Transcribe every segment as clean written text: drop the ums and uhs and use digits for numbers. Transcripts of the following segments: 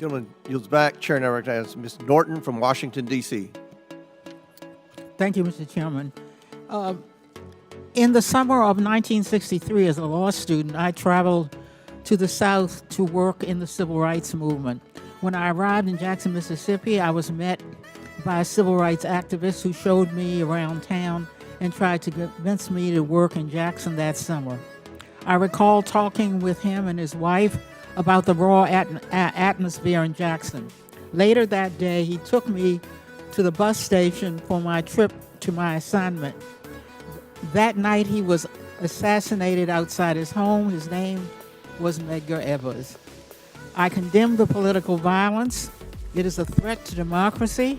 Gentleman yields back. Chair now recognizes Ms. Norton from Washington, D.C. Thank you, Mr. Chairman. In the summer of 1963, as a law student, I traveled to the South to work in the civil rights movement. When I arrived in Jackson, Mississippi, I was met by a civil rights activist who showed me around town and tried to convince me to work in Jackson that summer. I recall talking with him and his wife about the raw atmosphere in Jackson. Later that day, he took me to the bus station for my trip to my assignment. That night, he was assassinated outside his home. His name was Medgar Evers. I condemn the political violence. It is a threat to democracy.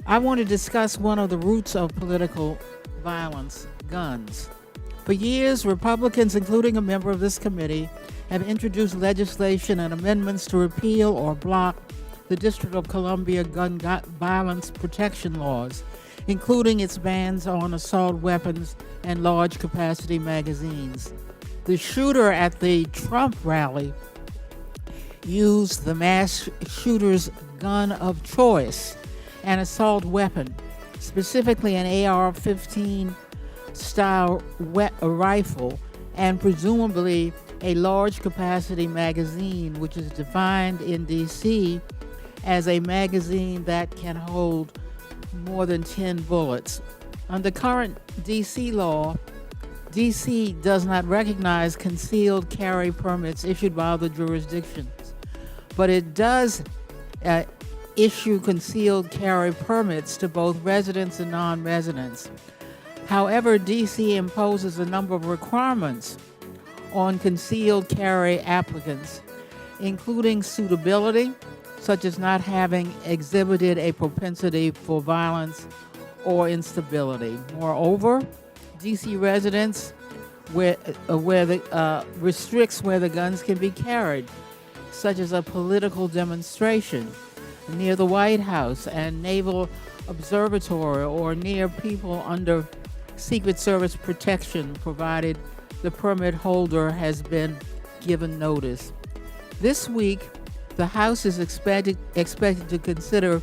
I want to discuss one of the roots of political violence, guns. For years, Republicans, including a member of this committee, have introduced legislation and amendments to repeal or block the District of Columbia gun violence protection laws, including its bans on assault weapons and large capacity magazines. The shooter at the Trump rally used the mass shooter's gun of choice, an assault weapon, specifically an AR-15 style rifle, and presumably a large capacity magazine, which is defined in DC as a magazine that can hold more than 10 bullets. Under current DC law, DC does not recognize concealed carry permits issued by other jurisdictions, but it does issue concealed carry permits to both residents and non-residents. However, DC imposes a number of requirements on concealed carry applicants, including suitability, such as not having exhibited a propensity for violence or instability. Moreover, DC residents restricts where the guns can be carried, such as a political demonstration near the White House and Naval Observatory, or near people under Secret Service protection, provided the permit holder has been given notice. This week, the House is expected to consider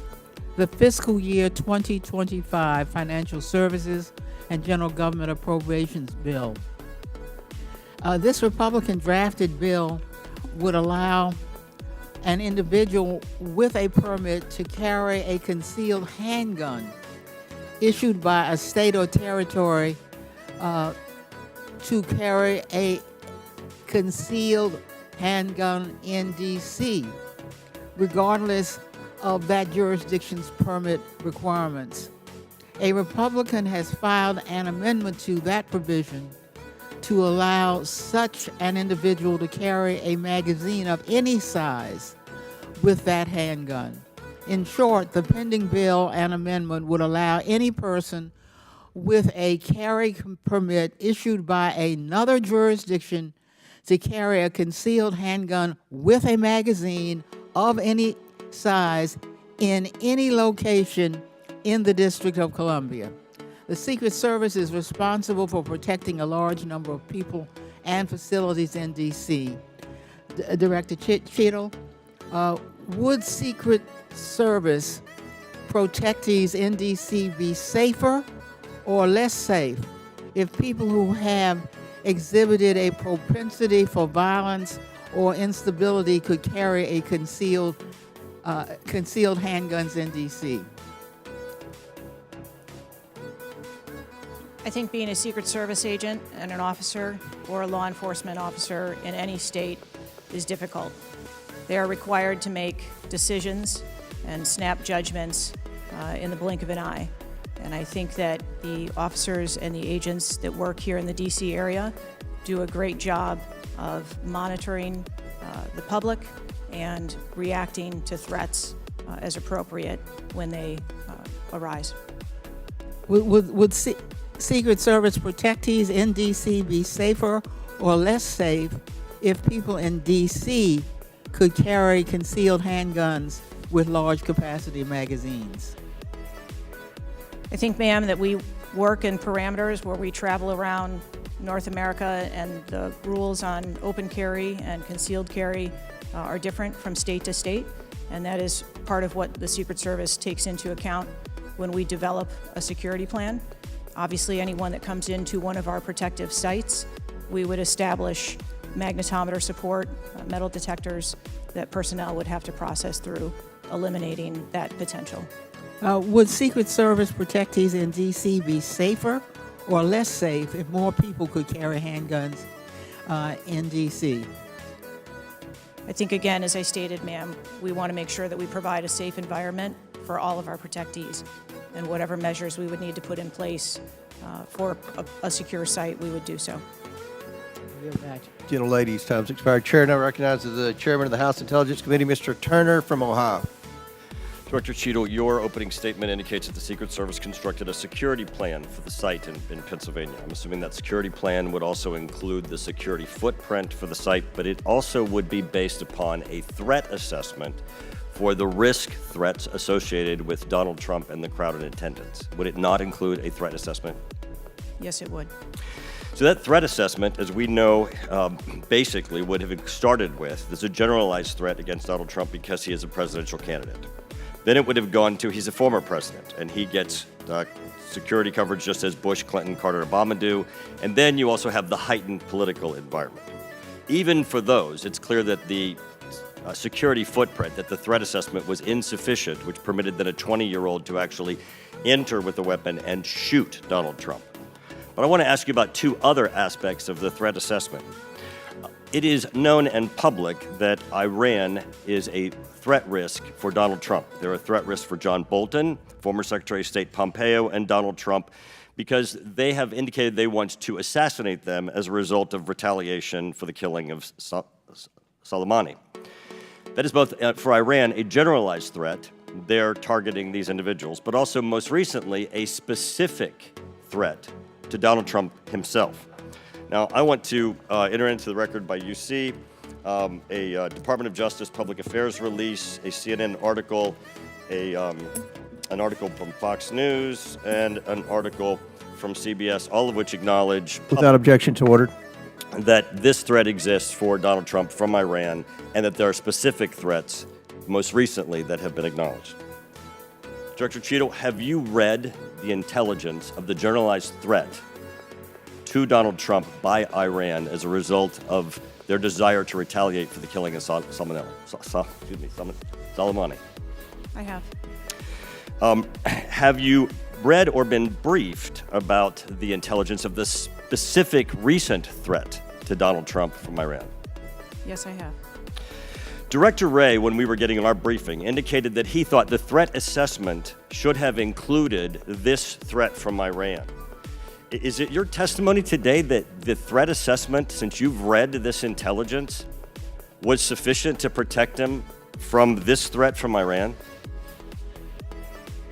the fiscal year 2025 Financial Services and General Government Appropriations Bill. This Republican drafted bill would allow an individual with a permit to carry a concealed handgun issued by a state or territory to carry a concealed handgun in DC, regardless of that jurisdiction's permit requirements. A Republican has filed an amendment to that provision to allow such an individual to carry a magazine of any size with that handgun. In short, the pending bill and amendment would allow any person with a carry permit issued by another jurisdiction to carry a concealed handgun with a magazine of any size in any location in the District of Columbia. The Secret Service is responsible for protecting a large number of people and facilities in D.C. Director Cheatle, would Secret Service protectees in D.C. be safer or less safe if people who have exhibited a propensity for violence or instability could carry a concealed handguns in D.C.? I think being a Secret Service agent and an officer or a law enforcement officer in any state is difficult. They are required to make decisions and snap judgments in the blink of an eye. And I think that the officers and the agents that work here in the DC area do a great job of monitoring the public and reacting to threats as appropriate when they arise. Would Secret Service protectees in D.C. be safer or less safe if people in D.C. could carry concealed handguns with large capacity magazines? I think, ma'am, that we work in parameters where we travel around North America, and the rules on open carry and concealed carry are different from state to state. and that is part of what the Secret Service takes into account when we develop a security plan. Obviously, anyone that comes into one of our protective sites, we would establish magnetometer support, metal detectors that personnel would have to process through, eliminating that potential. Would Secret Service protectees in D.C. be safer or less safe if more people could carry handguns in D.C.? I think, again, as I stated, ma'am, we want to make sure that we provide a safe environment for all of our protectees, and whatever measures we would need to put in place for a secure site, we would do so. Gentlelady's time's expired. Chair now recognizes the Chairman of the House Intelligence Committee, Mr. Turner from Ohio. Director Cheatle, your opening statement indicates that the Secret Service constructed a security plan for the site in Pennsylvania. I'm assuming that security plan would also include the security footprint for the site, but it also would be based upon a threat assessment for the risk threats associated with Donald Trump and the crowd in attendance. Would it not include a threat assessment? Yes, it would. So that threat assessment, as we know, basically would have started with, there's a generalized threat against Donald Trump because he is a presidential candidate. Then it would have gone to, he's a former president, and he gets security coverage just as Bush, Clinton, Carter, Obama do. And then you also have the heightened political environment. Even for those, it's clear that the security footprint, that the threat assessment was insufficient, which permitted then a 20-year-old to actually enter with a weapon and shoot Donald Trump. But I want to ask you about two other aspects of the threat assessment. It is known and public that Iran is a threat risk for Donald Trump. They're a threat risk for John Bolton, former Secretary of State Pompeo, and Donald Trump, because they have indicated they want to assassinate them as a result of retaliation for the killing of Soleimani. That is both, for Iran, a generalized threat. They're targeting these individuals, but also most recently, a specific threat to Donald Trump himself. Now, I want to enter into the record by UC a Department of Justice Public Affairs release, a CNN article, an article from Fox News, and an article from CBS, all of which acknowledge Without objection to order. that this threat exists for Donald Trump from Iran, and that there are specific threats, most recently, that have been acknowledged. Director Cheatle, have you read the intelligence of the generalized threat to Donald Trump by Iran as a result of their desire to retaliate for the killing of Soleimani? I have. Have you read or been briefed about the intelligence of the specific recent threat to Donald Trump from Iran? Yes, I have. Director Wray, when we were getting our briefing, indicated that he thought the threat assessment should have included this threat from Iran. Is it your testimony today that the threat assessment, since you've read this intelligence, was sufficient to protect him from this threat from Iran?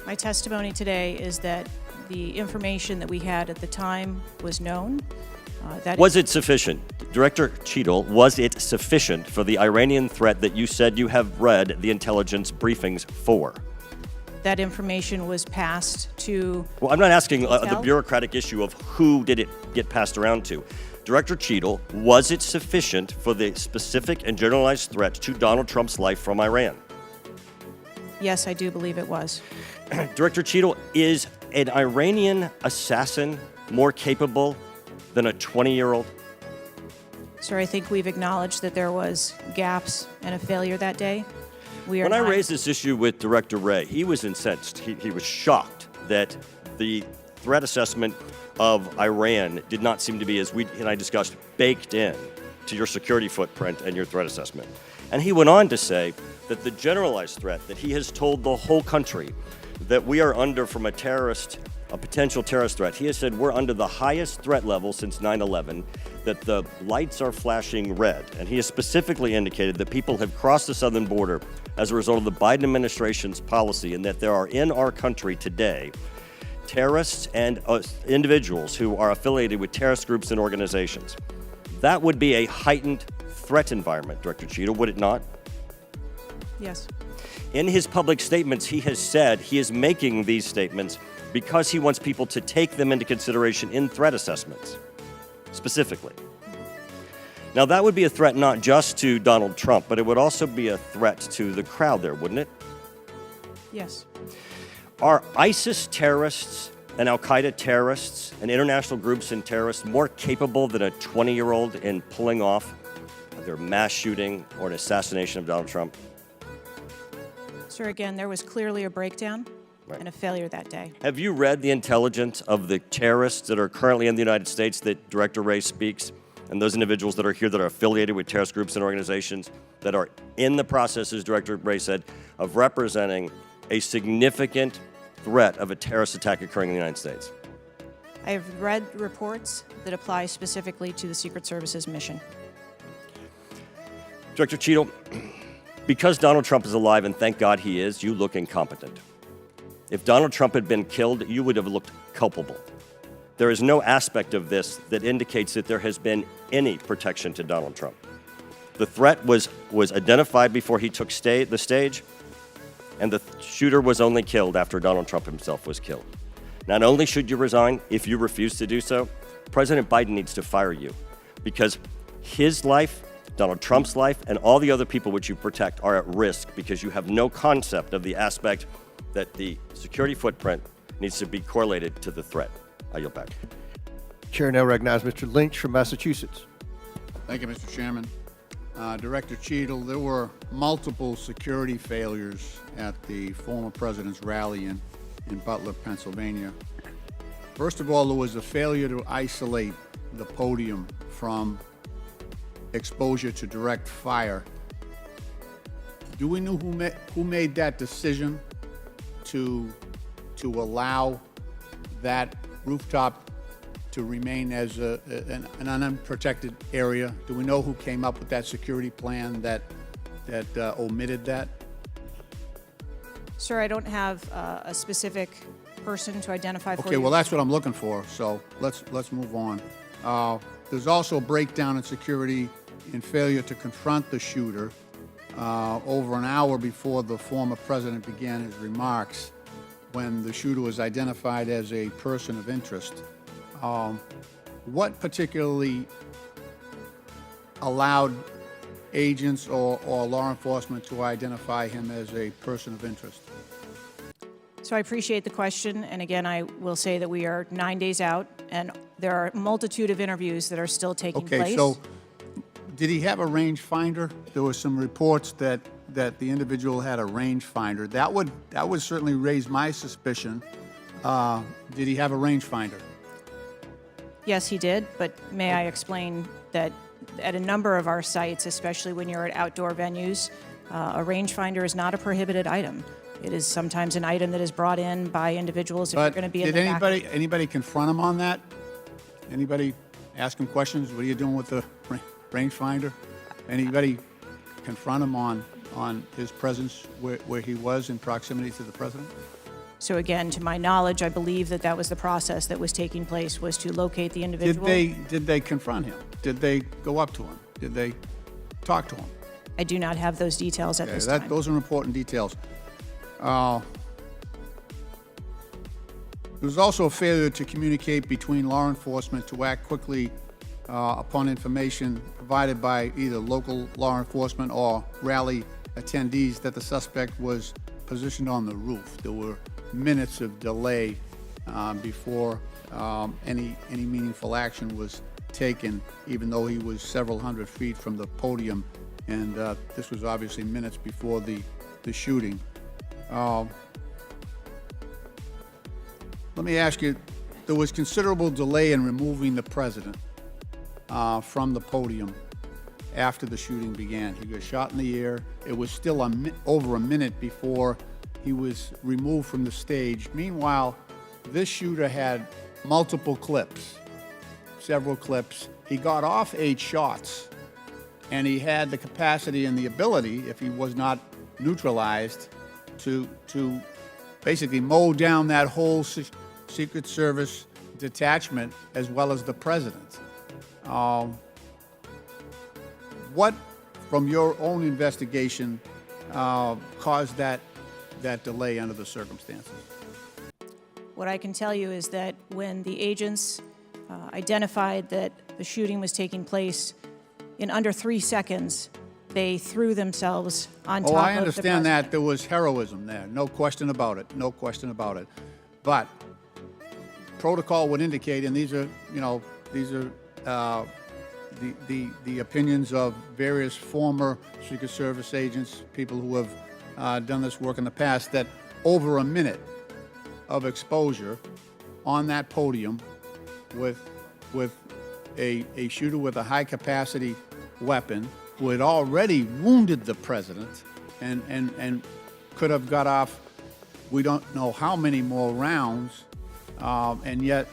My testimony today is that the information that we had at the time was known. Was it sufficient? Director Cheatle, was it sufficient for the Iranian threat that you said you have read the intelligence briefings for? That information was passed to... Well, I'm not asking the bureaucratic issue of who did it get passed around to. Director Cheatle, was it sufficient for the specific and generalized threat to Donald Trump's life from Iran? Yes, I do believe it was. Director Cheatle, is an Iranian assassin more capable than a 20-year-old? Sir, I think we've acknowledged that there was gaps and a failure that day. When I raised this issue with Director Wray, he was incensed. He was shocked that the threat assessment of Iran did not seem to be, as we and I discussed, baked in to your security footprint and your threat assessment. And he went on to say that the generalized threat that he has told the whole country that we are under from a potential terrorist threat. He has said we're under the highest threat level since 9/11, that the lights are flashing red. And he has specifically indicated that people have crossed the southern border as a result of the Biden administration's policy, and that there are in our country today terrorists and individuals who are affiliated with terrorist groups and organizations. That would be a heightened threat environment, Director Cheatle, would it not? Yes. In his public statements, he has said he is making these statements because he wants people to take them into consideration in threat assessments, specifically. Now, that would be a threat not just to Donald Trump, but it would also be a threat to the crowd there, wouldn't it? Yes. Are ISIS terrorists and Al-Qaeda terrorists and international groups and terrorists more capable than a 20-year-old in pulling off either a mass shooting or an assassination of Donald Trump? Sir, again, there was clearly a breakdown and a failure that day. Have you read the intelligence of the terrorists that are currently in the United States that Director Wray speaks, and those individuals that are here that are affiliated with terrorist groups and organizations that are in the process, as Director Wray said, of representing a significant threat of a terrorist attack occurring in the United States? I have read reports that apply specifically to the Secret Service's mission. Director Cheatle, because Donald Trump is alive, and thank God he is, you look incompetent. If Donald Trump had been killed, you would have looked culpable. There is no aspect of this that indicates that there has been any protection to Donald Trump. The threat was identified before he took the stage, and the shooter was only killed after Donald Trump himself was killed. Not only should you resign, if you refuse to do so, President Biden needs to fire you, because his life, Donald Trump's life, and all the other people which you protect are at risk because you have no concept of the aspect that the security footprint needs to be correlated to the threat. I yield back. Chair now recognizes Mr. Lynch from Massachusetts. Thank you, Mr. Chairman. Director Cheatle, there were multiple security failures at the former president's rally in Butler, Pennsylvania. First of all, there was a failure to isolate the podium from exposure to direct fire. Do we know who made that decision to allow that rooftop to remain as an unprotected area? Do we know who came up with that security plan that omitted that? Sir, I don't have a specific person to identify for you. Okay, well, that's what I'm looking for, so let's move on. There's also a breakdown in security and failure to confront the shooter over an hour before the former president began his remarks, when the shooter was identified as a person of interest. What particularly allowed agents or law enforcement to identify him as a person of interest? So I appreciate the question, and again, I will say that we are 9 days out, and there are a multitude of interviews that are still taking place. Okay, so did he have a rangefinder? There were some reports that the individual had a rangefinder. That would certainly raise my suspicion. Did he have a rangefinder? Yes, he did, but may I explain that at a number of our sites, especially when you're at outdoor venues, a rangefinder is not a prohibited item. It is sometimes an item that is brought in by individuals if you're going to be in the back. Did anybody confront him on that? Anybody ask him questions? What are you doing with the rangefinder? Anybody confront him on his presence where he was in proximity to the president? So again, to my knowledge, I believe that was the process that was taking place, was to locate the individual. Did they confront him?Id they go up to him? Did they talk to him? I do not have those details at this time. Those are important details. There was also a failure to communicate between law enforcement to act quickly upon information provided by either local law enforcement or rally attendees that the suspect was positioned on the roof. There were minutes of delay before any meaningful action was taken, even though he was several hundred feet from the podium, and this was obviously minutes before the shooting. Let me ask you, there was considerable delay in removing the president from the podium after the shooting began. He got shot in the air. It was still over a minute before he was removed from the stage. Meanwhile, this shooter had multiple clips, several clips. He got off 8 shots, and he had the capacity and the ability, if he was not neutralized, to basically mow down that whole Secret Service detachment as well as the president. What, from your own investigation, caused that delay under the circumstances? What I can tell you is that when the agents identified that the shooting was taking place In under 3 seconds, they threw themselves on top Oh, of I the understand that. president. There was heroism there. No question about it. No question about it. But protocol would indicate, and these are, the opinions of various former Secret Service agents, people who have done this work in the past, that over a minute of exposure on that podium with a shooter with a high-capacity weapon who had already wounded the president and could have got off, we don't know how many more rounds, and yet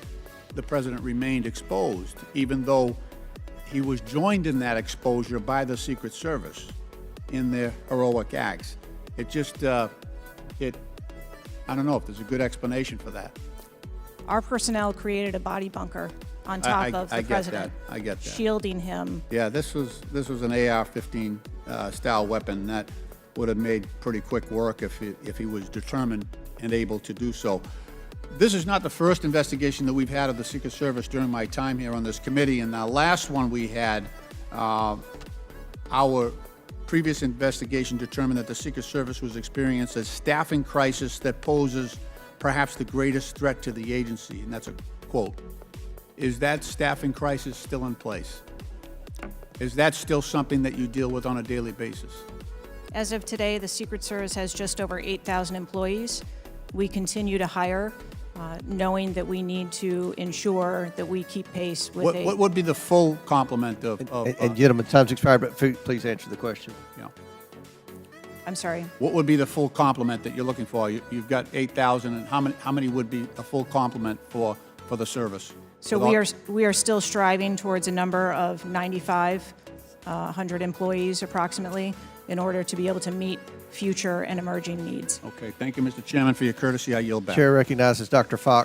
the president remained exposed, even though he was joined in that exposure by the Secret Service in their heroic acts. It just, I don't know if there's a good explanation for that. Our personnel created a body bunker on top of the I get president, that. I get that. shielding him. Yeah, this was an AR-15 style weapon that would have made pretty quick work if he was determined and able to do so. This is not the first investigation that we've had of the Secret Service during my time here on this committee, and the last one we had, our previous investigation determined that the Secret Service was experiencing a staffing crisis that poses perhaps the greatest threat to the agency, and that's a quote. Is that staffing crisis still in place? Is that still something that you deal with on a daily basis? As of today, the Secret Service has just over 8,000 employees. We continue to hire, knowing that we need to ensure that we keep pace with What would be the full complement of And gentlemen, time's expired, but please answer the question. I'm sorry. What would be the full complement that you're looking for? You've got 8,000, and how many would be a full complement for the service? So we are still striving towards a number of 9,500 employees approximately in order to be able to meet future and emerging needs. Okay, thank you, Mr. Chairman, for your courtesy. I yield back. Chair recognizes Dr. Fox.